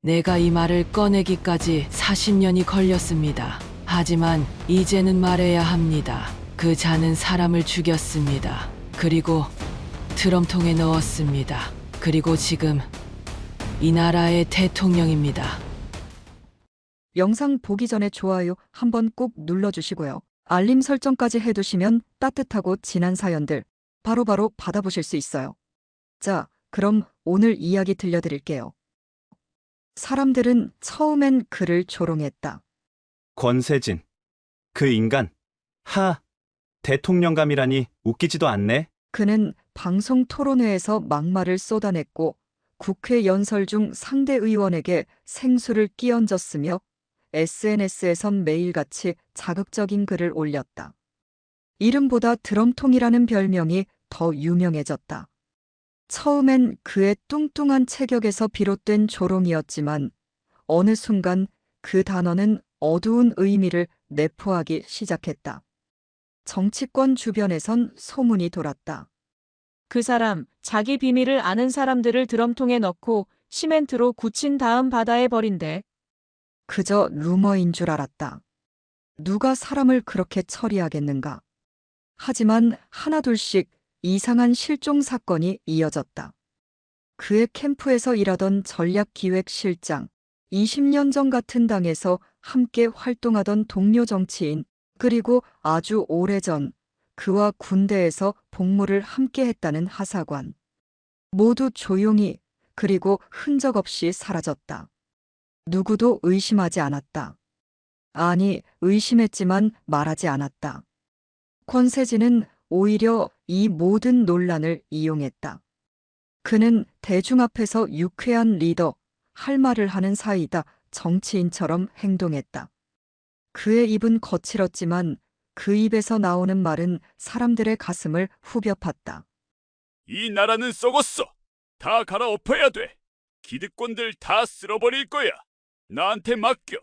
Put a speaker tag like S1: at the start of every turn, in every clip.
S1: 내가 이 말을 꺼내기까지 40년이 걸렸습니다. 하지만 이제는 말해야 합니다. 그 자는 사람을 죽였습니다. 그리고 드럼통에 넣었습니다. 그리고 지금 이 나라의 대통령입니다.
S2: 영상 보기 전에 좋아요 한번 꼭 눌러주시고요. 알림 설정까지 해두시면 따뜻하고 진한 사연들 바로바로 받아보실 수 있어요. 자, 그럼 오늘 이야기 들려드릴게요. 사람들은 처음엔 그를 조롱했다.
S3: 권세진. 그 인간. 대통령감이라니 웃기지도 않네.
S2: 그는 방송 토론회에서 막말을 쏟아냈고 국회 연설 중 상대 의원에게 생수를 끼얹었으며 SNS에선 매일같이 자극적인 글을 올렸다. 이름보다 드럼통이라는 별명이 더 유명해졌다. 처음엔 그의 뚱뚱한 체격에서 비롯된 조롱이었지만 어느 순간 그 단어는 어두운 의미를 내포하기 시작했다. 정치권 주변에선 소문이 돌았다.
S4: 그 사람, 자기 비밀을 아는 사람들을 드럼통에 넣고 시멘트로 굳힌 다음 바다에 버린대.
S2: 그저 루머인 줄 알았다. 누가 사람을 그렇게 처리하겠는가. 하지만 하나둘씩 이상한 실종 사건이 이어졌다. 그의 캠프에서 일하던 전략기획실장, 20년 전 같은 당에서 함께 활동하던 동료 정치인, 그리고 아주 오래전 그와 군대에서 복무를 함께 했다는 하사관. 모두 조용히 그리고 흔적 없이 사라졌다. 누구도 의심하지 않았다. 아니, 의심했지만 말하지 않았다. 권세진은 오히려 이 모든 논란을 이용했다. 그는 대중 앞에서 유쾌한 리더, 할 말을 하는 사이다 정치인처럼 행동했다. 그의 입은 거칠었지만 그 입에서 나오는 말은 사람들의 가슴을 후벼 팠다.
S5: 이 나라는 썩었어. 다 갈아엎어야 돼. 기득권들 다 쓸어버릴 거야. 나한테 맡겨.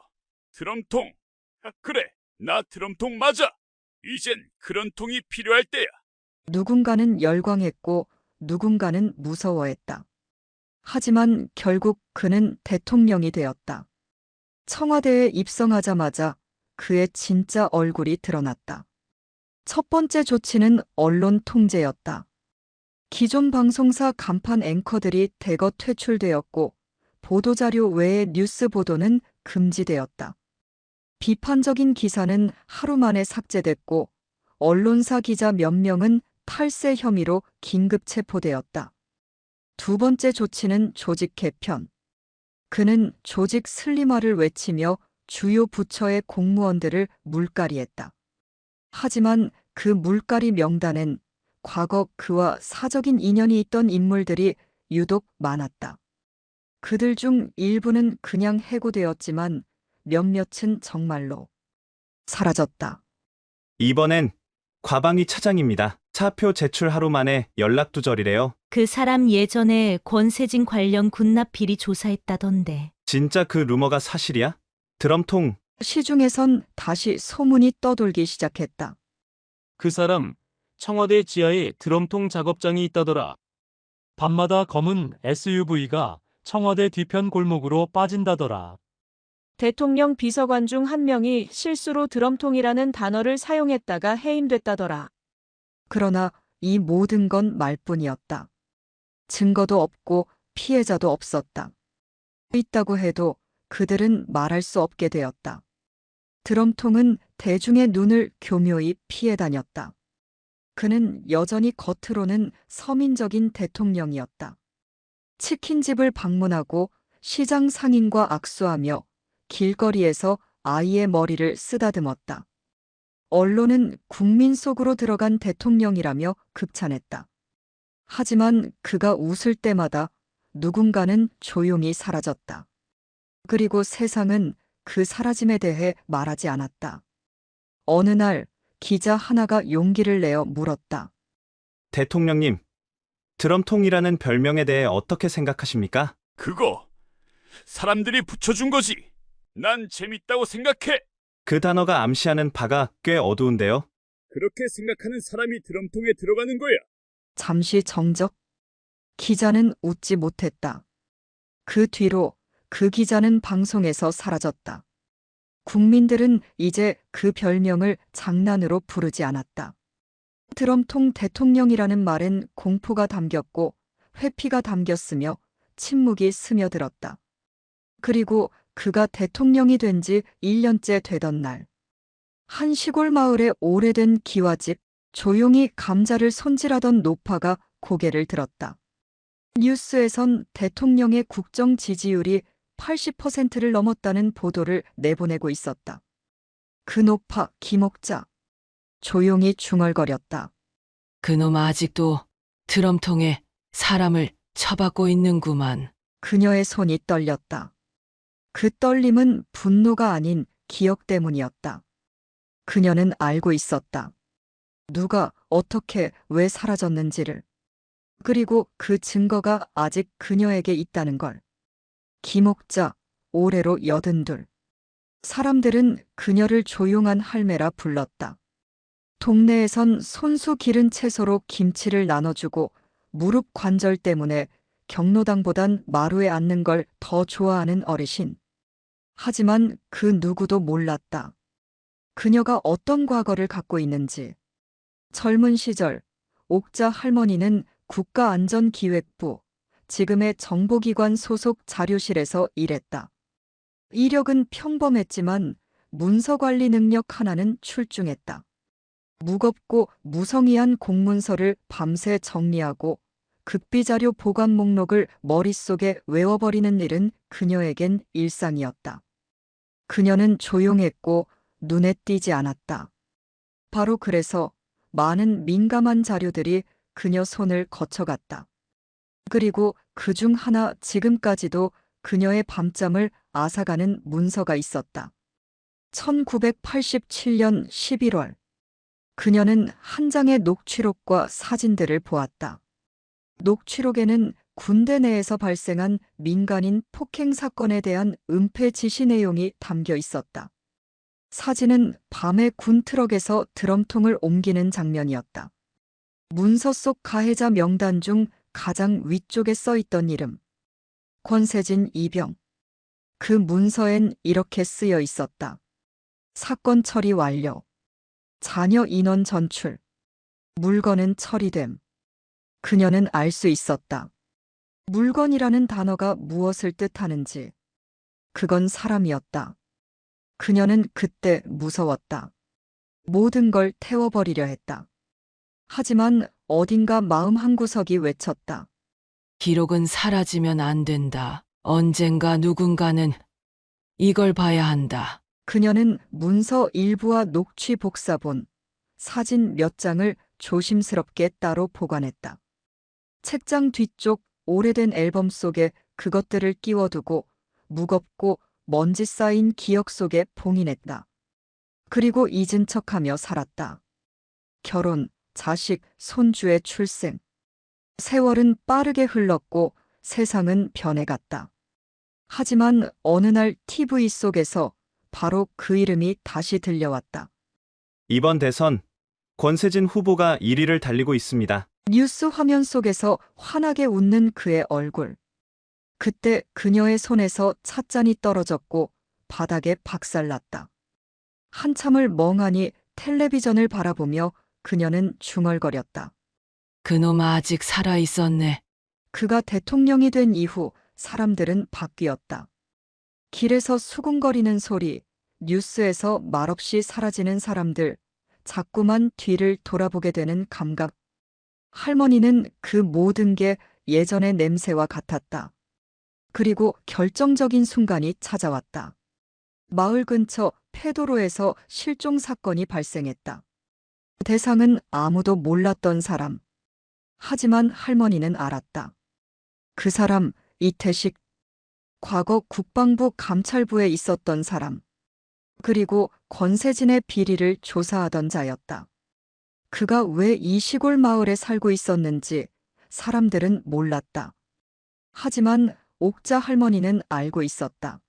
S5: 드럼통. 그래, 나 드럼통 맞아. 이젠 그런 통이 필요할 때야.
S2: 누군가는 열광했고 누군가는 무서워했다. 하지만 결국 그는 대통령이 되었다. 청와대에 입성하자마자 그의 진짜 얼굴이 드러났다. 첫 번째 조치는 언론 통제였다. 기존 방송사 간판 앵커들이 대거 퇴출되었고 보도자료 외의 뉴스 보도는 금지되었다. 비판적인 기사는 하루 만에 삭제됐고 언론사 기자 몇 명은 탈세 혐의로 긴급 체포되었다. 두 번째 조치는 조직 개편. 그는 조직 슬림화를 외치며 주요 부처의 공무원들을 물갈이했다. 하지만 그 물갈이 명단엔 과거 그와 사적인 인연이 있던 인물들이 유독 많았다. 그들 중 일부는 그냥 해고되었지만 몇몇은 정말로 사라졌다.
S3: 이번엔 과방위 차장입니다. 차표 제출 하루 만에 연락 두절이래요.
S6: 그 사람 예전에 권세진 관련 군납 비리 조사했다던데.
S3: 진짜 그 루머가 사실이야? 드럼통.
S2: 시중에선 다시 소문이 떠돌기 시작했다.
S7: 그 사람 청와대 지하에 드럼통 작업장이 있다더라. 밤마다 검은 SUV가 청와대 뒤편 골목으로 빠진다더라.
S4: 대통령 비서관 중 한 명이 실수로 드럼통이라는 단어를 사용했다가 해임됐다더라.
S2: 그러나 이 모든 건 말뿐이었다. 증거도 없고 피해자도 없었다. 있다고 해도 그들은 말할 수 없게 되었다. 드럼통은 대중의 눈을 교묘히 피해 다녔다. 그는 여전히 겉으로는 서민적인 대통령이었다. 치킨집을 방문하고 시장 상인과 악수하며 길거리에서 아이의 머리를 쓰다듬었다. 언론은 국민 속으로 들어간 대통령이라며 극찬했다. 하지만 그가 웃을 때마다 누군가는 조용히 사라졌다. 그리고 세상은 그 사라짐에 대해 말하지 않았다. 어느 날 기자 하나가 용기를 내어 물었다.
S3: 대통령님, 드럼통이라는 별명에 대해 어떻게 생각하십니까?
S5: 그거 사람들이 붙여준 거지. 난 재밌다고 생각해.
S3: 그 단어가 암시하는 바가 꽤 어두운데요.
S5: 그렇게 생각하는 사람이 드럼통에 들어가는 거야.
S2: 잠시 정적. 기자는 웃지 못했다. 그 뒤로 그 기자는 방송에서 사라졌다. 국민들은 이제 그 별명을 장난으로 부르지 않았다. 드럼통 대통령이라는 말엔 공포가 담겼고 회피가 담겼으며 침묵이 스며들었다. 그리고 그가 대통령이 된 지 1년째 되던 날, 한 시골 마을의 오래된 기와집, 조용히 감자를 손질하던 노파가 고개를 들었다. 뉴스에선 대통령의 국정 지지율이 80%를 넘었다는 보도를 내보내고 있었다. 그 노파 김옥자, 조용히 중얼거렸다.
S1: 그놈 아직도 드럼통에 사람을 쳐박고 있는구만.
S2: 그녀의 손이 떨렸다. 그 떨림은 분노가 아닌 기억 때문이었다. 그녀는 알고 있었다. 누가 어떻게 왜 사라졌는지를. 그리고 그 증거가 아직 그녀에게 있다는 걸. 김옥자, 올해로 82. 사람들은 그녀를 조용한 할매라 불렀다. 동네에선 손수 기른 채소로 김치를 나눠주고 무릎 관절 때문에 경로당보단 마루에 앉는 걸 더 좋아하는 어르신. 하지만 그 누구도 몰랐다. 그녀가 어떤 과거를 갖고 있는지. 젊은 시절 옥자 할머니는 국가안전기획부, 지금의 정보기관 소속 자료실에서 일했다. 이력은 평범했지만 문서관리 능력 하나는 출중했다. 무겁고 무성의한 공문서를 밤새 정리하고 급비자료 보관 목록을 머릿속에 외워버리는 일은 그녀에겐 일상이었다. 그녀는 조용했고 눈에 띄지 않았다. 바로 그래서 많은 민감한 자료들이 그녀 손을 거쳐갔다. 그리고 그중 하나 지금까지도 그녀의 밤잠을 앗아가는 문서가 있었다. 1987년 11월. 그녀는 한 장의 녹취록과 사진들을 보았다. 녹취록에는 군대 내에서 발생한 민간인 폭행 사건에 대한 은폐 지시 내용이 담겨 있었다. 사진은 밤에 군 트럭에서 드럼통을 옮기는 장면이었다. 문서 속 가해자 명단 중 가장 위쪽에 써 있던 이름. 권세진 이병. 그 문서엔 이렇게 쓰여 있었다. 사건 처리 완료. 자녀 인원 전출. 물건은 처리됨. 그녀는 알 수 있었다. 물건이라는 단어가 무엇을 뜻하는지. 그건 사람이었다. 그녀는 그때 무서웠다. 모든 걸 태워버리려 했다. 하지만 어딘가 마음 한구석이 외쳤다.
S1: 기록은 사라지면 안 된다. 언젠가 누군가는 이걸 봐야 한다.
S2: 그녀는 문서 일부와 녹취 복사본, 사진 몇 장을 조심스럽게 따로 보관했다. 책장 뒤쪽 오래된 앨범 속에 그것들을 끼워두고 무겁고 먼지 쌓인 기억 속에 봉인했다. 그리고 잊은 척하며 살았다. 결혼, 자식, 손주의 출생. 세월은 빠르게 흘렀고 세상은 변해갔다. 하지만 어느 날 TV 속에서 바로 그 이름이 다시 들려왔다.
S3: 이번 대선 권세진 후보가 1위를 달리고 있습니다.
S2: 뉴스 화면 속에서 환하게 웃는 그의 얼굴. 그때 그녀의 손에서 찻잔이 떨어졌고 바닥에 박살났다. 한참을 멍하니 텔레비전을 바라보며 그녀는 중얼거렸다.
S1: 그놈 아직 살아 있었네.
S2: 그가 대통령이 된 이후 사람들은 바뀌었다. 길에서 수군거리는 소리, 뉴스에서 말없이 사라지는 사람들, 자꾸만 뒤를 돌아보게 되는 감각. 할머니는 그 모든 게 예전의 냄새와 같았다. 그리고 결정적인 순간이 찾아왔다. 마을 근처 폐도로에서 실종 사건이 발생했다. 대상은 아무도 몰랐던 사람. 하지만 할머니는 알았다. 그 사람, 이태식. 과거 국방부 감찰부에 있었던 사람. 그리고 권세진의 비리를 조사하던 자였다. 그가 왜 이 시골 마을에 살고 있었는지 사람들은 몰랐다. 하지만 옥자 할머니는 알고 있었다.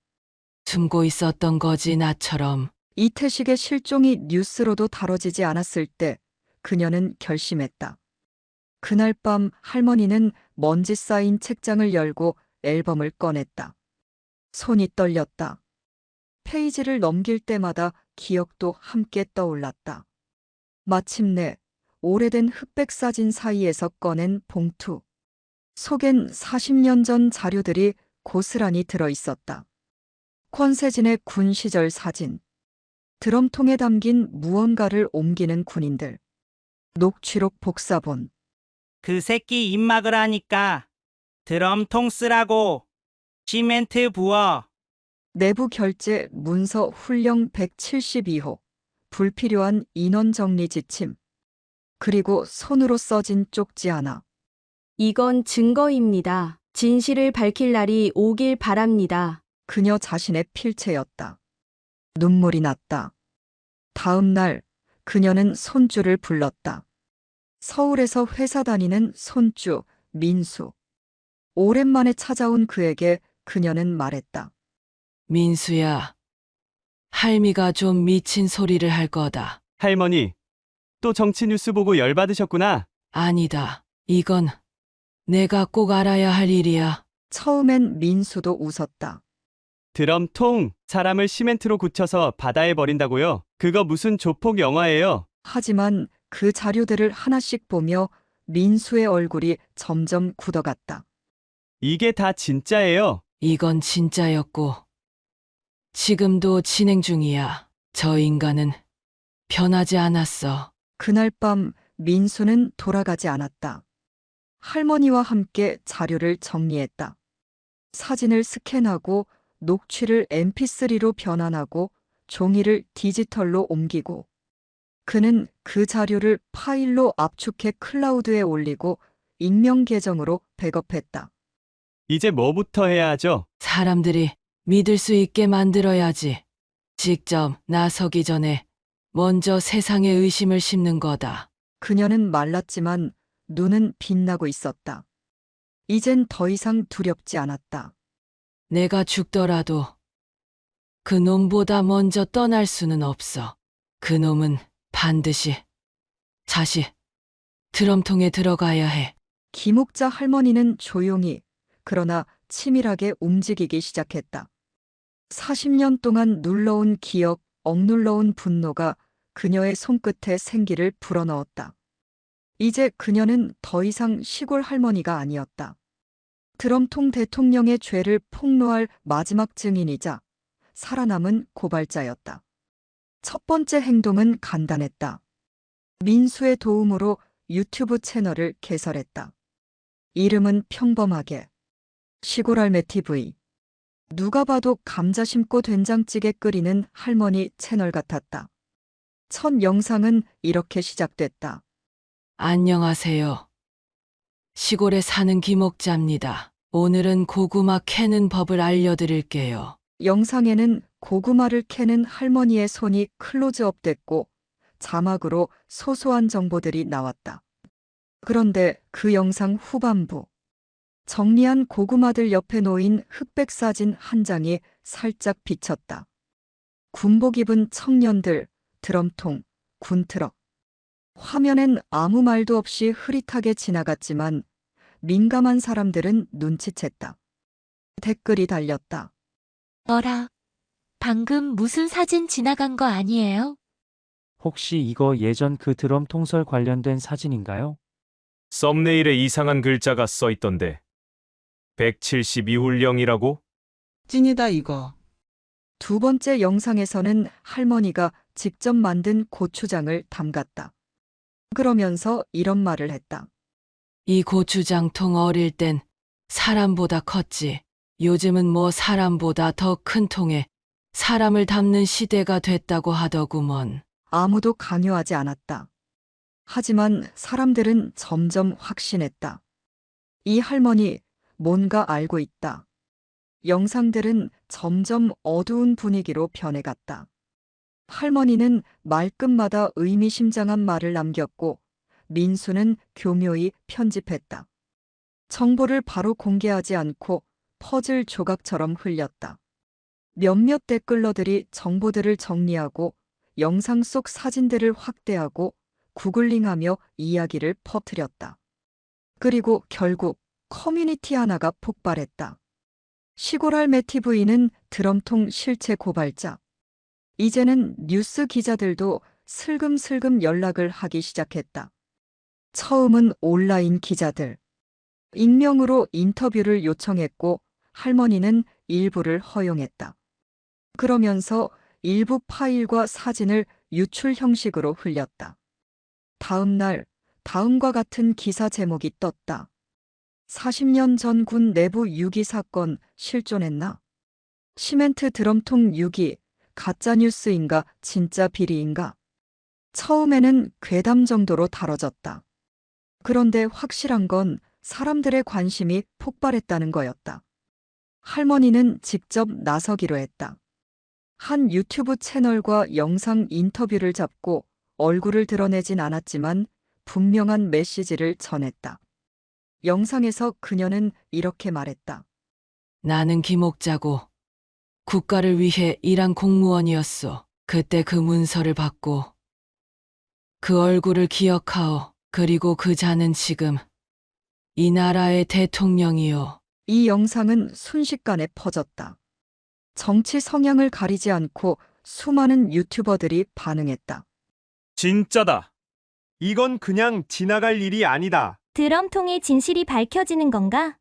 S1: 숨고 있었던 거지 나처럼.
S2: 이태식의 실종이 뉴스로도 다뤄지지 않았을 때 그녀는 결심했다. 그날 밤 할머니는 먼지 쌓인 책장을 열고 앨범을 꺼냈다. 손이 떨렸다. 페이지를 넘길 때마다 기억도 함께 떠올랐다. 마침내 오래된 흑백 사진 사이에서 꺼낸 봉투. 속엔 40년 전 자료들이 고스란히 들어 있었다. 권세진의 군 시절 사진, 드럼통에 담긴 무언가를 옮기는 군인들, 녹취록 복사본,
S8: 그 새끼 입 막으라니까. 드럼통 쓰라고. 시멘트 부어.
S2: 내부 결제 문서 훈령 172호, 불필요한 인원 정리 지침, 그리고 손으로 써진 쪽지 하나.
S9: 이건 증거입니다. 진실을 밝힐 날이 오길 바랍니다.
S2: 그녀 자신의 필체였다. 눈물이 났다. 다음 날 그녀는 손주를 불렀다. 서울에서 회사 다니는 손주 민수. 오랜만에 찾아온 그에게 그녀는 말했다.
S1: 민수야, 할미가 좀 미친 소리를 할 거다.
S3: 할머니, 또 정치 뉴스 보고 열받으셨구나.
S1: 아니다. 이건 내가 꼭 알아야 할 일이야.
S2: 처음엔 민수도 웃었다.
S3: 드럼통, 사람을 시멘트로 굳혀서 바다에 버린다고요? 그거 무슨 조폭 영화예요?
S2: 하지만 그 자료들을 하나씩 보며 민수의 얼굴이 점점 굳어갔다.
S3: 이게 다 진짜예요.
S1: 이건 진짜였고, 지금도 진행 중이야. 저 인간은 변하지 않았어.
S2: 그날 밤 민수는 돌아가지 않았다. 할머니와 함께 자료를 정리했다. 사진을 스캔하고 녹취를 mp3로 변환하고 종이를 디지털로 옮기고 그는 그 자료를 파일로 압축해 클라우드에 올리고 익명 계정으로 백업했다.
S3: 이제 뭐부터 해야 하죠?
S1: 사람들이 믿을 수 있게 만들어야지. 직접 나서기 전에 먼저 세상에 의심을 심는 거다.
S2: 그녀는 말랐지만 눈은 빛나고 있었다. 이젠 더 이상 두렵지 않았다.
S1: 내가 죽더라도 그 놈보다 먼저 떠날 수는 없어. 그 놈은 반드시 다시 드럼통에 들어가야 해.
S2: 김옥자 할머니는 조용히 그러나 치밀하게 움직이기 시작했다. 40년 동안 눌러온 기억, 억눌러온 분노가 그녀의 손끝에 생기를 불어넣었다. 이제 그녀는 더 이상 시골 할머니가 아니었다. 드럼통 대통령의 죄를 폭로할 마지막 증인이자 살아남은 고발자였다. 첫 번째 행동은 간단했다. 민수의 도움으로 유튜브 채널을 개설했다. 이름은 평범하게 시골할매 TV. 누가 봐도 감자 심고 된장찌개 끓이는 할머니 채널 같았다. 첫 영상은 이렇게 시작됐다.
S1: 안녕하세요. 시골에 사는 김옥자입니다. 오늘은 고구마 캐는 법을 알려드릴게요.
S2: 영상에는 고구마를 캐는 할머니의 손이 클로즈업됐고 자막으로 소소한 정보들이 나왔다. 그런데 그 영상 후반부. 정리한 고구마들 옆에 놓인 흑백 사진 한 장이 살짝 비쳤다. 군복 입은 청년들, 드럼통, 군트럭. 화면엔 아무 말도 없이 흐릿하게 지나갔지만 민감한 사람들은 눈치챘다. 댓글이 달렸다.
S10: 어라, 방금 무슨 사진 지나간 거 아니에요?
S7: 혹시 이거 예전 그 드럼 통설 관련된 사진인가요?
S11: 썸네일에 이상한 글자가 써 있던데. 172훌령이라고?
S12: 찐이다 이거.
S2: 두 번째 영상에서는 할머니가 직접 만든 고추장을 담갔다. 그러면서 이런 말을 했다.
S1: 이 고추장통 어릴 땐 사람보다 컸지. 요즘은 뭐 사람보다 더 큰 통에 사람을 담는 시대가 됐다고 하더구먼.
S2: 아무도 강요하지 않았다. 하지만 사람들은 점점 확신했다. 이 할머니 뭔가 알고 있다. 영상들은 점점 어두운 분위기로 변해갔다. 할머니는 말끝마다 의미심장한 말을 남겼고 민수는 교묘히 편집했다. 정보를 바로 공개하지 않고 퍼즐 조각처럼 흘렸다. 몇몇 댓글러들이 정보들을 정리하고 영상 속 사진들을 확대하고 구글링하며 이야기를 퍼뜨렸다. 그리고 결국 커뮤니티 하나가 폭발했다. 시골 할매 TV는 드럼통 실체 고발자. 이제는 뉴스 기자들도 슬금슬금 연락을 하기 시작했다. 처음은 온라인 기자들. 익명으로 인터뷰를 요청했고 할머니는 일부를 허용했다. 그러면서 일부 파일과 사진을 유출 형식으로 흘렸다. 다음 날 다음과 같은 기사 제목이 떴다. 40년 전 군 내부 유기 사건 실존했나? 시멘트 드럼통 유기, 가짜뉴스인가 진짜 비리인가? 처음에는 괴담 정도로 다뤄졌다. 그런데 확실한 건 사람들의 관심이 폭발했다는 거였다. 할머니는 직접 나서기로 했다. 한 유튜브 채널과 영상 인터뷰를 잡고 얼굴을 드러내진 않았지만 분명한 메시지를 전했다. 영상에서 그녀는 이렇게 말했다.
S1: 나는 김옥자고 국가를 위해 일한 공무원이었소. 그때 그 문서를 받고 그 얼굴을 기억하오. 그리고 그 자는 지금 이 나라의 대통령이요.
S2: 이 영상은 순식간에 퍼졌다. 정치 성향을 가리지 않고 수많은 유튜버들이 반응했다.
S3: 진짜다. 이건 그냥 지나갈 일이 아니다.
S6: 드럼통의 진실이 밝혀지는 건가?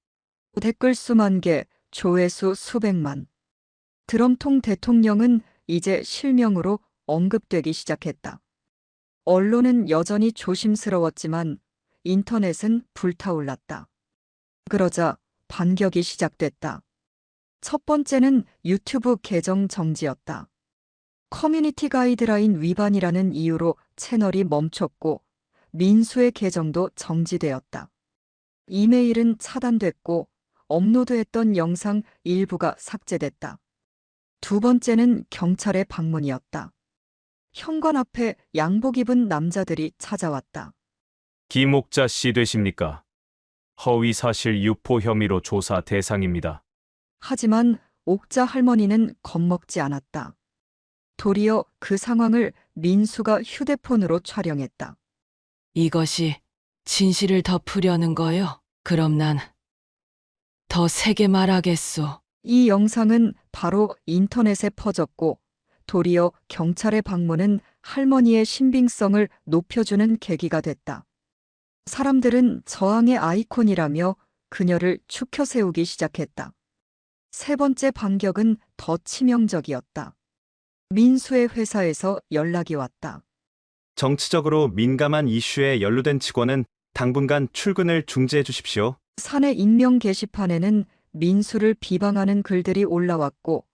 S2: 댓글 수만 개, 조회수 수백만. 드럼통 대통령은 이제 실명으로 언급되기 시작했다. 언론은 여전히 조심스러웠지만 인터넷은 불타올랐다. 그러자 반격이 시작됐다. 첫 번째는 유튜브 계정 정지였다. 커뮤니티 가이드라인 위반이라는 이유로 채널이 멈췄고 민수의 계정도 정지되었다. 이메일은 차단됐고 업로드했던 영상 일부가 삭제됐다. 두 번째는 경찰의 방문이었다. 현관 앞에 양복 입은 남자들이 찾아왔다.
S11: 김옥자 씨 되십니까? 허위사실 유포 혐의로 조사 대상입니다.
S2: 하지만 옥자 할머니는 겁먹지 않았다. 도리어 그 상황을 민수가 휴대폰으로 촬영했다.
S1: 이것이 진실을 덮으려는 거요? 그럼 난 더 세게 말하겠소.
S2: 이 영상은 바로 인터넷에 퍼졌고 도리어 경찰의 방문은 할머니의 신빙성을 높여주는 계기가 됐다. 사람들은 저항의 아이콘이라며 그녀를 추켜 세우기 시작했다. 세 번째 반격은 더 치명적이었다. 민수의 회사에서 연락이 왔다.
S3: 정치적으로 민감한 이슈에 연루된 직원은 당분간 출근을 중지해 주십시오.
S2: 사내 익명 게시판에는 민수를 비방하는 글들이 올라왔고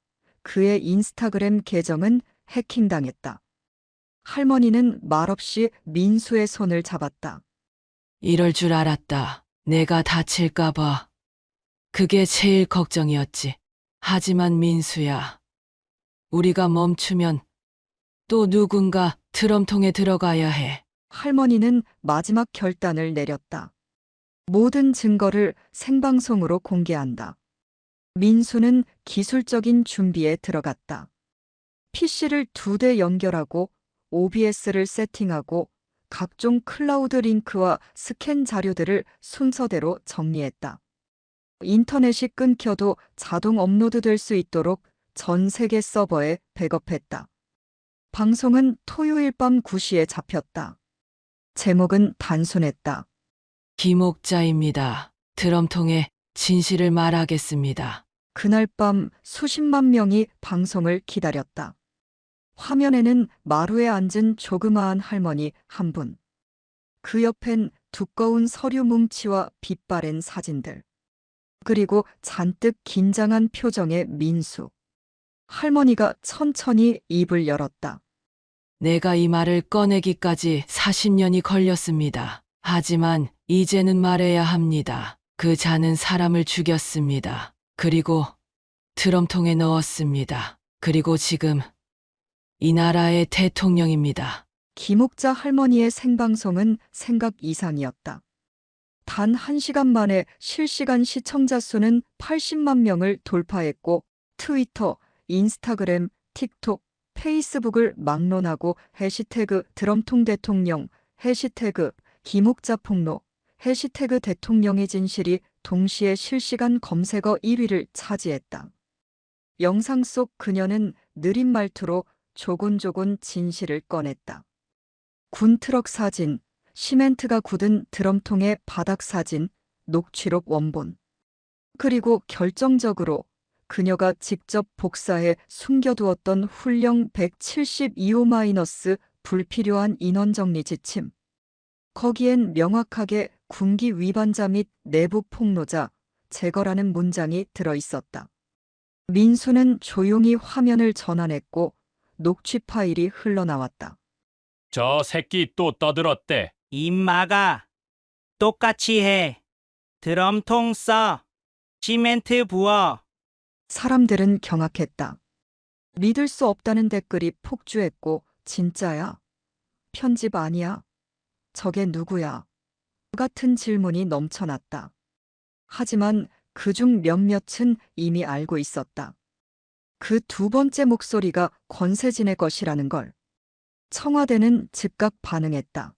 S2: 그의 인스타그램 계정은 해킹당했다. 할머니는 말없이 민수의 손을 잡았다.
S1: 이럴 줄 알았다. 내가 다칠까봐. 그게 제일 걱정이었지. 하지만 민수야, 우리가 멈추면 또 누군가 드럼통에 들어가야 해.
S2: 할머니는 마지막 결단을 내렸다. 모든 증거를 생방송으로 공개한다. 민수는 기술적인 준비에 들어갔다. PC를 2대 연결하고 OBS를 세팅하고 각종 클라우드 링크와 스캔 자료들을 순서대로 정리했다. 인터넷이 끊겨도 자동 업로드될 수 있도록 전 세계 서버에 백업했다. 방송은 토요일 밤 9시에 잡혔다. 제목은 단순했다.
S1: 김옥자입니다. 드럼통에 진실을 말하겠습니다.
S2: 그날 밤 수십만 명이 방송을 기다렸다. 화면에는 마루에 앉은 조그마한 할머니 한 분. 그 옆엔 두꺼운 서류 뭉치와 빛바랜 사진들. 그리고 잔뜩 긴장한 표정의 민수. 할머니가 천천히 입을 열었다.
S1: 내가 이 말을 꺼내기까지 40년이 걸렸습니다. 하지만 이제는 말해야 합니다. 그 자는 사람을 죽였습니다. 그리고 드럼통에 넣었습니다. 그리고 지금 이 나라의 대통령입니다.
S2: 김옥자 할머니의 생방송은 생각 이상이었다. 단 1시간 만에 실시간 시청자 수는 80만 명을 돌파했고 트위터, 인스타그램, 틱톡, 페이스북을 막론하고 해시태그 드럼통 대통령, 해시태그 김옥자 폭로, 해시태그 대통령의 진실이 동시에 실시간 검색어 1위를 차지했다. 영상 속 그녀는 느린 말투로 조곤조곤 진실을 꺼냈다. 군 트럭 사진, 시멘트가 굳은 드럼통의 바닥 사진, 녹취록 원본. 그리고 결정적으로 그녀가 직접 복사해 숨겨두었던 훈령 172호- 불필요한 인원 정리 지침. 거기엔 명확하게 군기 위반자 및 내부 폭로자 제거라는 문장이 들어 있었다. 민수는 조용히 화면을 전환했고 녹취 파일이 흘러나왔다.
S11: 저 새끼 또 떠들었대.
S8: 입 막아. 똑같이 해. 드럼통 써. 시멘트 부어.
S2: 사람들은 경악했다. 믿을 수 없다는 댓글이 폭주했고 진짜야? 편집 아니야? 저게 누구야? 같은 질문이 넘쳐났다. 하지만 그중 몇몇은 이미 알고 있었다. 그 두 번째 목소리가 권세진의 것이라는 걸. 청와대는 즉각 반응했다.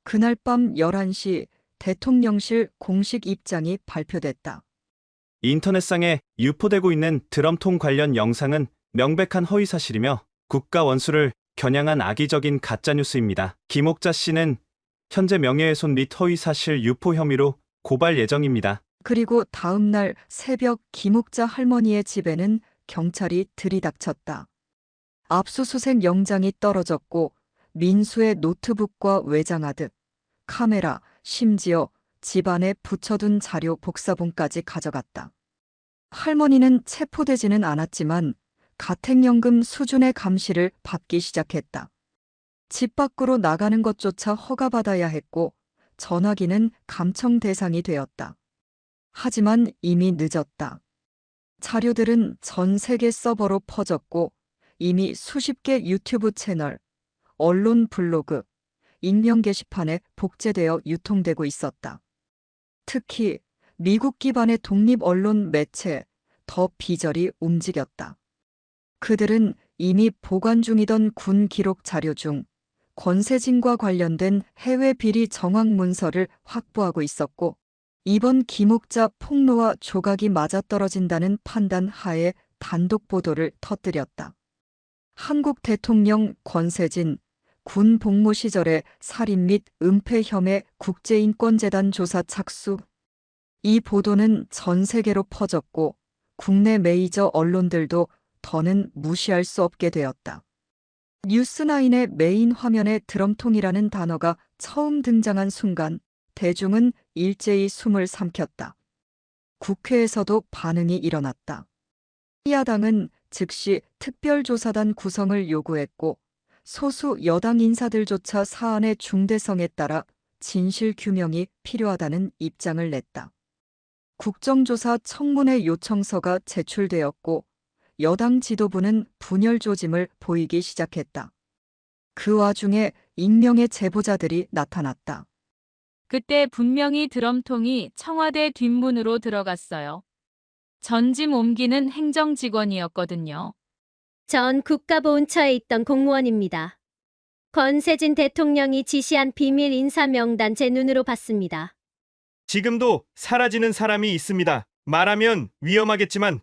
S2: 그날 밤 11시 대통령실 공식 입장이 발표됐다.
S3: 인터넷상에 유포되고 있는 드럼통 관련 영상은 명백한 허위사실이며 국가 원수를 겨냥한 악의적인 가짜뉴스입니다. 김옥자 씨는 현재 명예훼손 및 허위사실 유포 혐의로 고발 예정입니다.
S2: 그리고 다음 날 새벽 김옥자 할머니의 집에는 경찰이 들이닥쳤다. 압수수색 영장이 떨어졌고 민수의 노트북과 외장하드, 카메라, 심지어 집안에 붙여둔 자료 복사본까지 가져갔다. 할머니는 체포되지는 않았지만 가택연금 수준의 감시를 받기 시작했다. 집 밖으로 나가는 것조차 허가받아야 했고 전화기는 감청 대상이 되었다. 하지만 이미 늦었다. 자료들은 전 세계 서버로 퍼졌고 이미 수십 개 유튜브 채널, 언론 블로그, 익명 게시판에 복제되어 유통되고 있었다. 특히 미국 기반의 독립 언론 매체 더 비절이 움직였다. 그들은 이미 보관 중이던 군 기록 자료 중 권세진과 관련된 해외 비리 정황 문서를 확보하고 있었고 이번 김옥자 폭로와 조각이 맞아떨어진다는 판단 하에 단독 보도를 터뜨렸다. 한국 대통령 권세진 군 복무 시절의 살인 및 은폐 혐의 국제인권재단 조사 착수. 이 보도는 전 세계로 퍼졌고 국내 메이저 언론들도 더는 무시할 수 없게 되었다. 뉴스나인의 메인 화면에 드럼통이라는 단어가 처음 등장한 순간 대중은 일제히 숨을 삼켰다. 국회에서도 반응이 일어났다. 야당은 즉시 특별조사단 구성을 요구했고 소수 여당 인사들조차 사안의 중대성에 따라 진실 규명이 필요하다는 입장을 냈다. 국정조사 청문회 요청서가 제출되었고 여당 지도부는 분열 조짐을 보이기 시작했다. 그 와중에 익명의 제보자들이 나타났다.
S4: 그때 분명히 드럼통이 청와대 뒷문으로 들어갔어요. 전짐 옮기는 행정직원이었거든요.
S13: 전 국가보훈처에 있던 공무원입니다. 권세진 대통령이 지시한 비밀 인사 명단 제 눈으로 봤습니다.
S14: 지금도 사라지는 사람이 있습니다. 말하면 위험하겠지만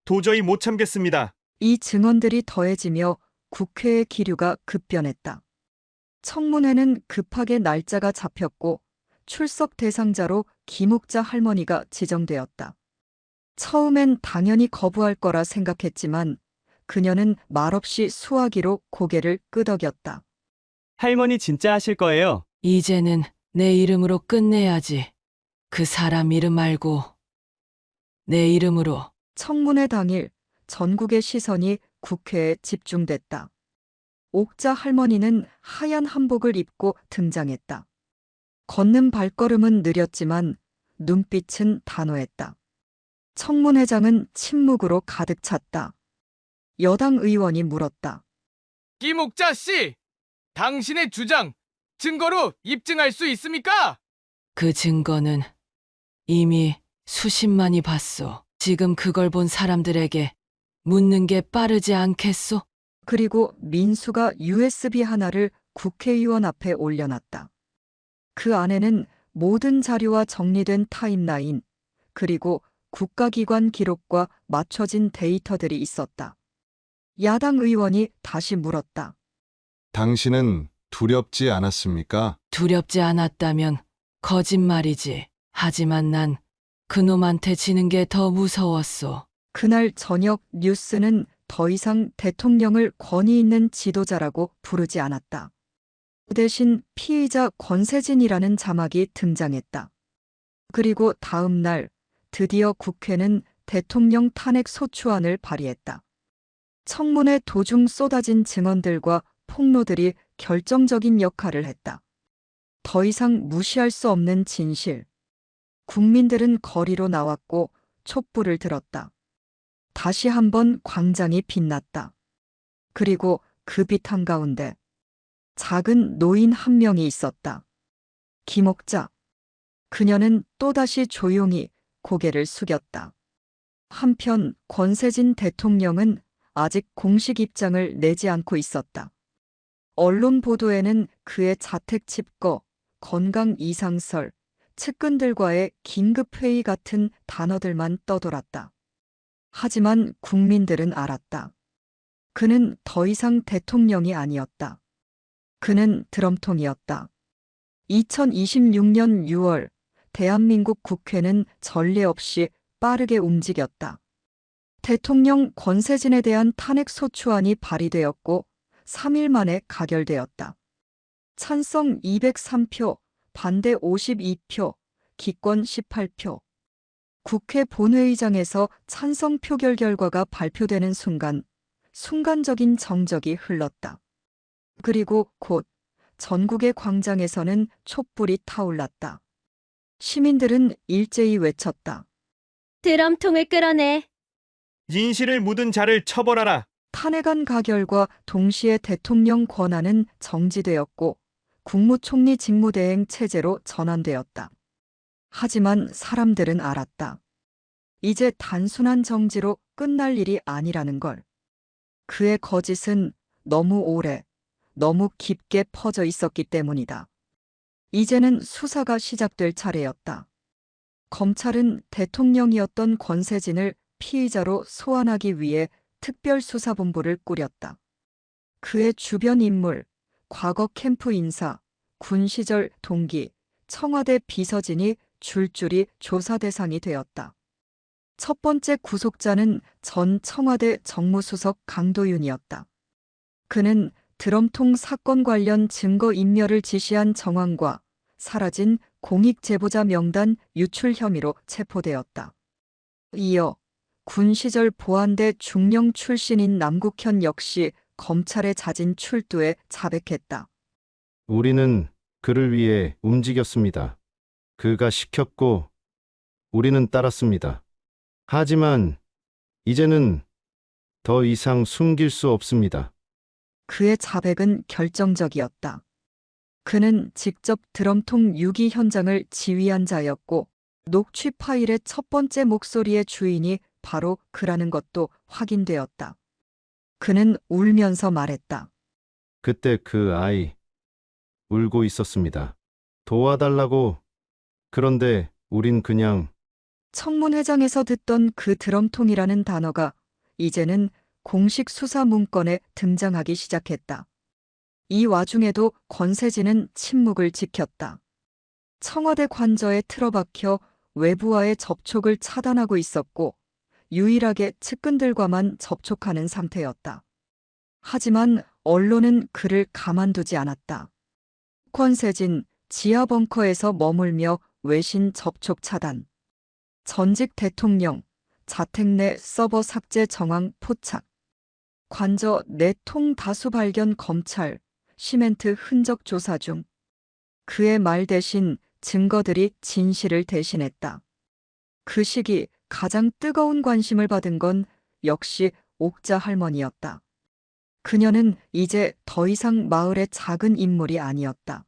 S14: 도저히 못 참겠습니다.
S2: 이 증언들이 더해지며 국회의 기류가 급변했다. 청문회는 급하게 날짜가 잡혔고 출석 대상자로 김옥자 할머니가 지정되었다. 처음엔 당연히 거부할 거라 생각했지만 그녀는 말없이 수화기로 고개를 끄덕였다.
S3: 할머니 진짜 하실 거예요?
S1: 이제는 내 이름으로 끝내야지. 그 사람 이름 말고 내 이름으로.
S2: 청문회 당일 전국의 시선이 국회에 집중됐다. 옥자 할머니는 하얀 한복을 입고 등장했다. 걷는 발걸음은 느렸지만 눈빛은 단호했다. 청문회장은 침묵으로 가득 찼다. 여당 의원이 물었다.
S15: 김옥자 씨, 당신의 주장, 증거로 입증할 수 있습니까?
S1: 그 증거는 이미 수십만이 봤소. 지금 그걸 본 사람들에게 묻는 게 빠르지 않겠소?
S2: 그리고 민수가 USB 하나를 국회의원 앞에 올려놨다. 그 안에는 모든 자료와 정리된 타임라인, 그리고 국가기관 기록과 맞춰진 데이터들이 있었다. 야당 의원이 다시 물었다.
S16: 당신은 두렵지 않았습니까?
S1: 두렵지 않았다면 거짓말이지. 하지만 난 그놈한테 지는 게 더 무서웠어.
S2: 그날 저녁 뉴스는 더 이상 대통령을 권위 있는 지도자라고 부르지 않았다. 그 대신 피의자 권세진이라는 자막이 등장했다. 그리고 다음 날 드디어 국회는 대통령 탄핵 소추안을 발의했다. 청문회 도중 쏟아진 증언들과 폭로들이 결정적인 역할을 했다. 더 이상 무시할 수 없는 진실. 국민들은 거리로 나왔고 촛불을 들었다. 다시 한번 광장이 빛났다. 그리고 그 빛 한가운데 작은 노인 한 명이 있었다. 김옥자. 그녀는 또다시 조용히 고개를 숙였다. 한편 권세진 대통령은 아직 공식 입장을 내지 않고 있었다. 언론 보도에는 그의 자택 칩거, 건강 이상설, 측근들과의 긴급회의 같은 단어들만 떠돌았다. 하지만 국민들은 알았다. 그는 더 이상 대통령이 아니었다. 그는 드럼통이었다. 2026년 6월 대한민국 국회는 전례 없이 빠르게 움직였다. 대통령 권세진에 대한 탄핵 소추안이 발의되었고 3일 만에 가결되었다. 찬성 203표, 반대 52표, 기권 18표. 국회 본회의장에서 찬성 표결 결과가 발표되는 순간, 순간적인 정적이 흘렀다. 그리고 곧 전국의 광장에서는 촛불이 타올랐다. 시민들은 일제히 외쳤다.
S13: 드럼통을 끌어내.
S14: 진실을 묻은 자를 처벌하라.
S2: 탄핵안 가결과 동시에 대통령 권한은 정지되었고 국무총리 직무대행 체제로 전환되었다. 하지만 사람들은 알았다. 이제 단순한 정지로 끝날 일이 아니라는 걸. 그의 거짓은 너무 오래, 너무 깊게 퍼져 있었기 때문이다. 이제는 수사가 시작될 차례였다. 검찰은 대통령이었던 권세진을 피의자로 소환하기 위해 특별수사본부를 꾸렸다. 그의 주변 인물, 과거 캠프 인사, 군 시절 동기, 청와대 비서진이 줄줄이 조사 대상이 되었다. 첫 번째 구속자는 전 청와대 정무수석 강도윤이었다. 그는 드럼통 사건 관련 증거 인멸을 지시한 정황과 사라진 공익제보자 명단 유출 혐의로 체포되었다. 이어 군 시절 보안대 중령 출신인 남국현 역시 검찰의 잦은 출두에 자백했다.
S17: 우리는 그를 위해 움직였습니다. 그가 시켰고 우리는 따랐습니다. 하지만 이제는 더 이상 숨길 수 없습니다.
S2: 그의 자백은 결정적이었다. 그는 직접 드럼통 유기 현장을 지휘한 자였고 녹취 파일의 첫 번째 목소리의 주인이 바로 그라는 것도 확인되었다. 그는 울면서 말했다.
S17: 그때 그 아이 울고 있었습니다. 도와달라고. 그런데 우린 그냥
S2: 청문회장에서 듣던 그 드럼통이라는 단어가 이제는 공식 수사 문건에 등장하기 시작했다. 이 와중에도 권세진은 침묵을 지켰다. 청와대 관저에 틀어박혀 외부와의 접촉을 차단하고 있었고 유일하게 측근들과만 접촉하는 상태였다. 하지만 언론은 그를 가만두지 않았다. 권세진 지하 벙커에서 머물며 외신 접촉 차단. 전직 대통령 자택 내 서버 삭제 정황 포착. 관저 내 통 다수 발견 검찰 시멘트 흔적 조사 중. 그의 말 대신 증거들이 진실을 대신했다. 그 시기 가장 뜨거운 관심을 받은 건 역시 옥자 할머니였다. 그녀는 이제 더 이상 마을의 작은 인물이 아니었다.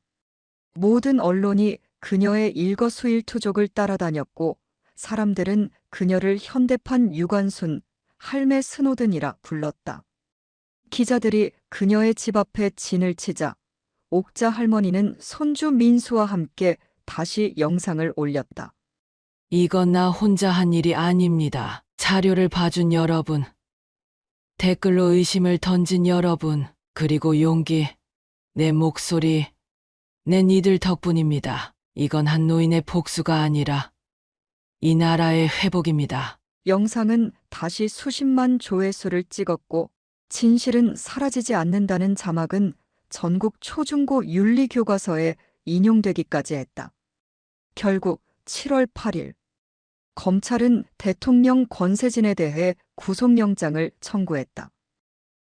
S2: 모든 언론이 그녀의 일거수일투족을 따라다녔고 사람들은 그녀를 현대판 유관순, 할매 스노든이라 불렀다. 기자들이 그녀의 집 앞에 진을 치자 옥자 할머니는 손주 민수와 함께 다시 영상을 올렸다.
S1: 이건 나 혼자 한 일이 아닙니다. 자료를 봐준 여러분, 댓글로 의심을 던진 여러분, 그리고 용기, 내 목소리, 내 니들 덕분입니다. 이건 한 노인의 복수가 아니라 이 나라의 회복입니다.
S2: 영상은 다시 수십만 조회수를 찍었고 진실은 사라지지 않는다는 자막은 전국 초중고 윤리교과서에 인용되기까지 했다. 결국 7월 8일 검찰은 대통령 권세진에 대해 구속영장을 청구했다.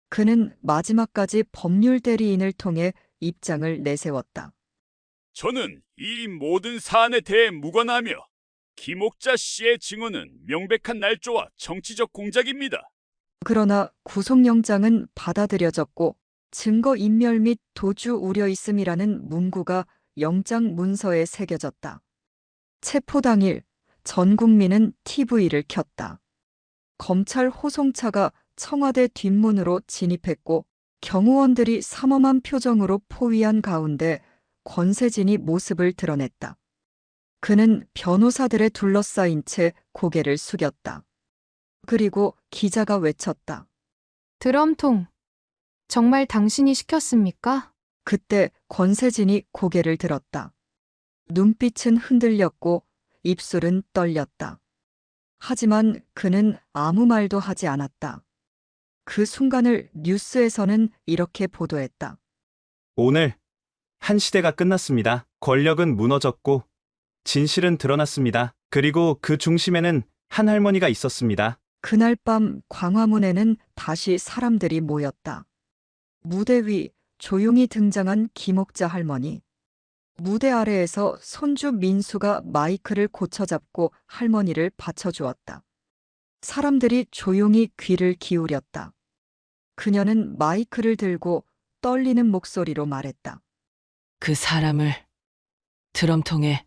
S2: 그는 마지막까지 법률 대리인을 통해 입장을 내세웠다.
S5: 저는 이 모든 사안에 대해 무관하며 김옥자 씨의 증언은 명백한 날조와 정치적 공작입니다.
S2: 그러나 구속영장은 받아들여졌고 증거인멸 및 도주 우려 있음이라는 문구가 영장 문서에 새겨졌다. 체포 당일 전 국민은 TV를 켰다. 검찰 호송차가 청와대 뒷문으로 진입했고 경호원들이 삼엄한 표정으로 포위한 가운데 권세진이 모습을 드러냈다. 그는 변호사들에 둘러싸인 채 고개를 숙였다. 그리고 기자가 외쳤다.
S18: 드럼통, 정말 당신이 시켰습니까?
S2: 그때 권세진이 고개를 들었다. 눈빛은 흔들렸고 입술은 떨렸다. 하지만 그는 아무 말도 하지 않았다. 그 순간을 뉴스에서는 이렇게 보도했다.
S3: 오늘 한 시대가 끝났습니다. 권력은 무너졌고 진실은 드러났습니다. 그리고 그 중심에는 한 할머니가 있었습니다.
S2: 그날 밤 광화문에는 다시 사람들이 모였다. 무대 위 조용히 등장한 김옥자 할머니. 무대 아래에서 손주 민수가 마이크를 고쳐잡고 할머니를 받쳐주었다. 사람들이 조용히 귀를 기울였다. 그녀는 마이크를 들고 떨리는 목소리로 말했다.
S1: 그 사람을 드럼통에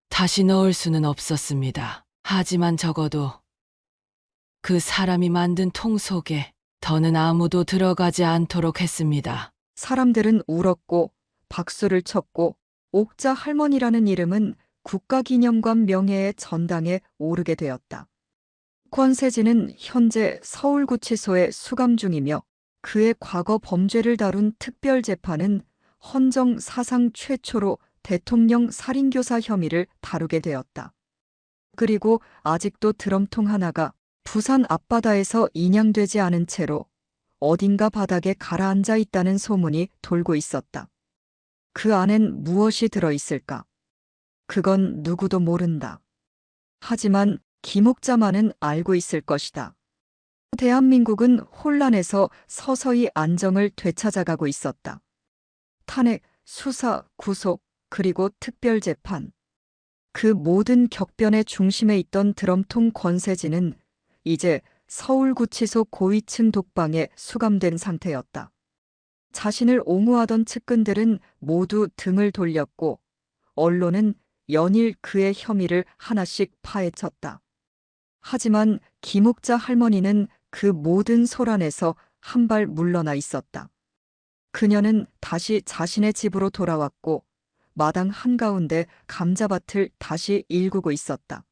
S1: 다시 넣을 수는 없었습니다. 하지만 적어도 그 사람이 만든 통 속에 더는 아무도 들어가지 않도록 했습니다.
S2: 사람들은 울었고 박수를 쳤고 옥자 할머니라는 이름은 국가기념관 명예의 전당에 오르게 되었다. 권세진은 현재 서울구치소에 수감 중이며 그의 과거 범죄를 다룬 특별재판은 헌정 사상 최초로 대통령 살인교사 혐의를 다루게 되었다. 그리고 아직도 드럼통 하나가 부산 앞바다에서 인양되지 않은 채로 어딘가 바닥에 가라앉아 있다는 소문이 돌고 있었다. 그 안엔 무엇이 들어있을까? 그건 누구도 모른다. 하지만 김옥자만은 알고 있을 것이다. 대한민국은 혼란에서 서서히 안정을 되찾아가고 있었다. 탄핵, 수사, 구속, 그리고 특별재판. 그 모든 격변의 중심에 있던 드럼통 권세진은 이제 서울구치소 고위층 독방에 수감된 상태였다. 자신을 옹호하던 측근들은 모두 등을 돌렸고 언론은 연일 그의 혐의를 하나씩 파헤쳤다. 하지만 김옥자 할머니는 그 모든 소란에서 한 발 물러나 있었다. 그녀는 다시 자신의 집으로 돌아왔고 마당 한가운데 감자밭을 다시 일구고 있었다.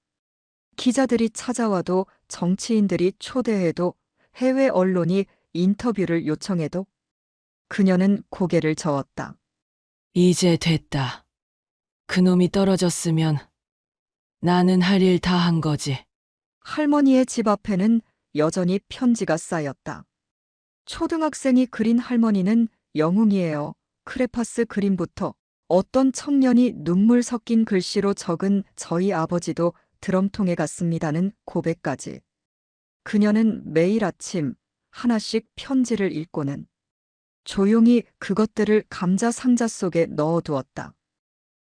S2: 기자들이 찾아와도 정치인들이 초대해도 해외 언론이 인터뷰를 요청해도 그녀는 고개를 저었다.
S1: 이제 됐다. 그놈이 떨어졌으면 나는 할 일 다 한 거지.
S2: 할머니의 집 앞에는 여전히 편지가 쌓였다. 초등학생이 그린 할머니는 영웅이에요. 크레파스 그림부터 어떤 청년이 눈물 섞인 글씨로 적은 저희 아버지도 드럼통에 갔습니다는 고백까지. 그녀는 매일 아침 하나씩 편지를 읽고는 조용히 그것들을 감자 상자 속에 넣어두었다.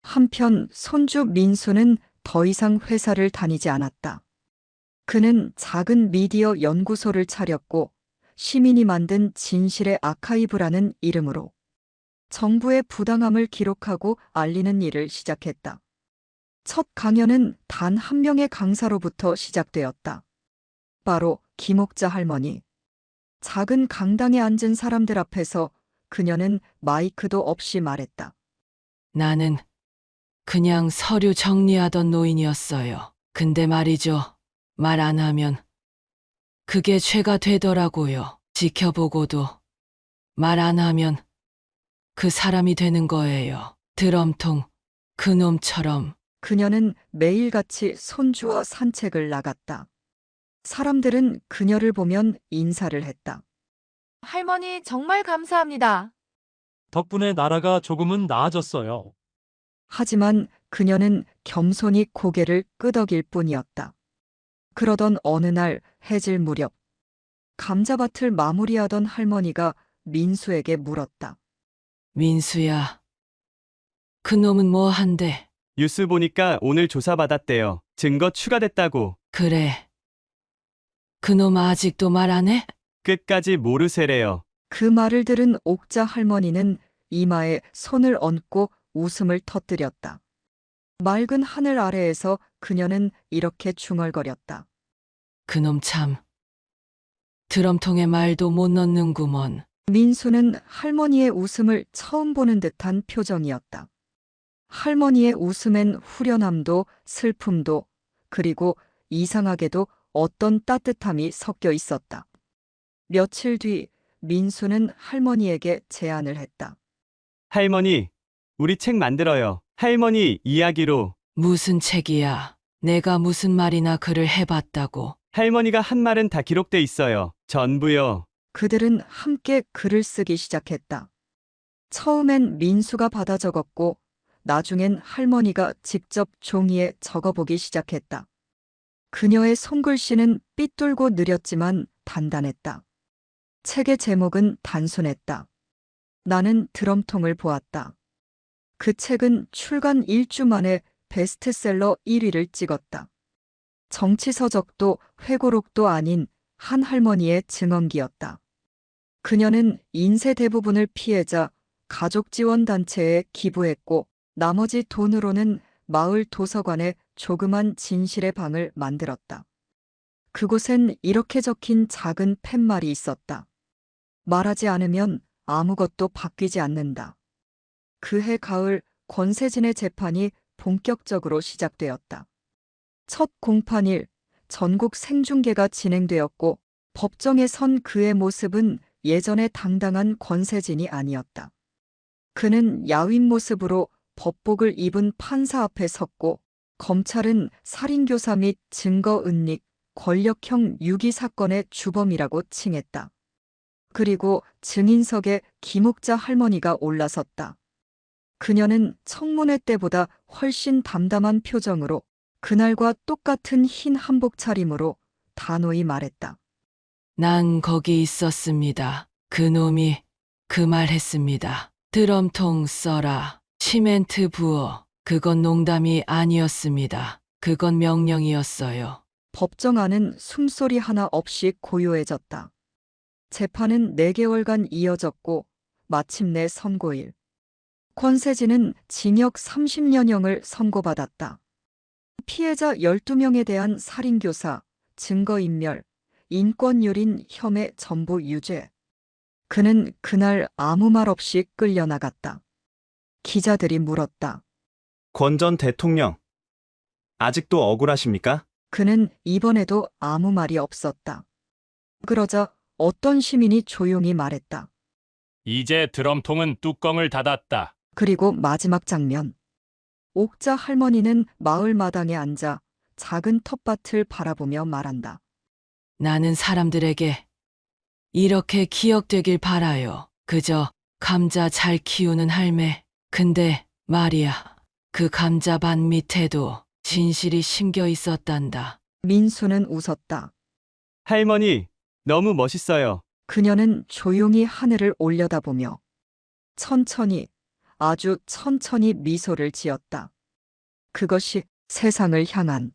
S2: 한편 손주 민수는 더 이상 회사를 다니지 않았다. 그는 작은 미디어 연구소를 차렸고 시민이 만든 진실의 아카이브라는 이름으로 정부의 부당함을 기록하고 알리는 일을 시작했다. 첫 강연은 단 한 명의 강사로부터 시작되었다. 바로 김옥자 할머니. 작은 강당에 앉은 사람들 앞에서 그녀는 마이크도 없이 말했다.
S1: 나는 그냥 서류 정리하던 노인이었어요. 근데 말이죠. 말 안 하면 그게 죄가 되더라고요. 지켜보고도 말 안 하면 그 사람이 되는 거예요. 드럼통, 그놈처럼.
S2: 그녀는 매일같이 손주와 산책을 나갔다. 사람들은 그녀를 보면 인사를 했다.
S19: 할머니 정말 감사합니다.
S20: 덕분에 나라가 조금은 나아졌어요.
S2: 하지만 그녀는 겸손히 고개를 끄덕일 뿐이었다. 그러던 어느 날 해질 무렵, 감자밭을 마무리하던 할머니가 민수에게 물었다.
S1: 민수야, 그놈은 뭐 한대?
S3: 뉴스 보니까 오늘 조사받았대요. 증거 추가됐다고.
S1: 그래. 그놈 아직도 말 안 해?
S3: 끝까지 모르세래요.
S2: 그 말을 들은 옥자 할머니는 이마에 손을 얹고 웃음을 터뜨렸다. 맑은 하늘 아래에서 그녀는 이렇게 중얼거렸다.
S1: 그놈 참. 드럼통에 말도 못 넣는구먼.
S2: 민수는 할머니의 웃음을 처음 보는 듯한 표정이었다. 할머니의 웃음엔 후련함도 슬픔도 그리고 이상하게도 어떤 따뜻함이 섞여 있었다. 며칠 뒤 민수는 할머니에게 제안을 했다.
S3: 할머니, 우리 책 만들어요. 할머니 이야기로.
S1: 무슨 책이야? 내가 무슨 말이나 글을 해봤다고.
S3: 할머니가 한 말은 다 기록돼 있어요. 전부요.
S2: 그들은 함께 글을 쓰기 시작했다. 처음엔 민수가 받아 적었고 나중엔 할머니가 직접 종이에 적어보기 시작했다. 그녀의 손글씨는 삐뚤고 느렸지만 단단했다. 책의 제목은 단순했다. 나는 드럼통을 보았다. 그 책은 출간 1주 만에 베스트셀러 1위를 찍었다. 정치서적도 회고록도 아닌 한 할머니의 증언기였다. 그녀는 인세 대부분을 피해자 가족지원단체에 기부했고 나머지 돈으로는 마을 도서관에 조그만 진실의 방을 만들었다. 그곳엔 이렇게 적힌 작은 팻말이 있었다. 말하지 않으면 아무것도 바뀌지 않는다. 그해 가을 권세진의 재판이 본격적으로 시작되었다. 첫 공판일 전국 생중계가 진행되었고 법정에 선 그의 모습은 예전의 당당한 권세진이 아니었다. 그는 야윈 모습으로 법복을 입은 판사 앞에 섰고 검찰은 살인교사 및 증거은닉, 권력형 유기 사건의 주범이라고 칭했다. 그리고 증인석에 김옥자 할머니가 올라섰다. 그녀는 청문회 때보다 훨씬 담담한 표정으로 그날과 똑같은 흰 한복 차림으로 단호히 말했다.
S1: 난 거기 있었습니다. 그놈이 그 말 했습니다. 드럼통 써라. 시멘트 부어. 그건 농담이 아니었습니다. 그건 명령이었어요.
S2: 법정 안은 숨소리 하나 없이 고요해졌다. 재판은 4개월간 이어졌고 마침내 선고일. 권세진은 징역 30년형을 선고받았다. 피해자 12명에 대한 살인교사, 증거인멸, 인권유린 혐의 전부 유죄. 그는 그날 아무 말 없이 끌려나갔다. 기자들이 물었다.
S3: 권 전 대통령, 아직도 억울하십니까?
S2: 그는 이번에도 아무 말이 없었다. 그러자 어떤 시민이 조용히 말했다.
S11: 이제 드럼통은 뚜껑을 닫았다.
S2: 그리고 마지막 장면. 옥자 할머니는 마을 마당에 앉아 작은 텃밭을 바라보며 말한다.
S1: 나는 사람들에게 이렇게 기억되길 바라요. 그저 감자 잘 키우는 할매. 근데 말이야, 그 감자밭 밑에도 진실이 심겨 있었단다.
S2: 민수는 웃었다.
S3: 할머니, 너무 멋있어요.
S2: 그녀는 조용히 하늘을 올려다보며 천천히, 아주 천천히 미소를 지었다. 그것이 세상을 향한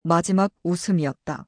S2: 마지막 웃음이었다.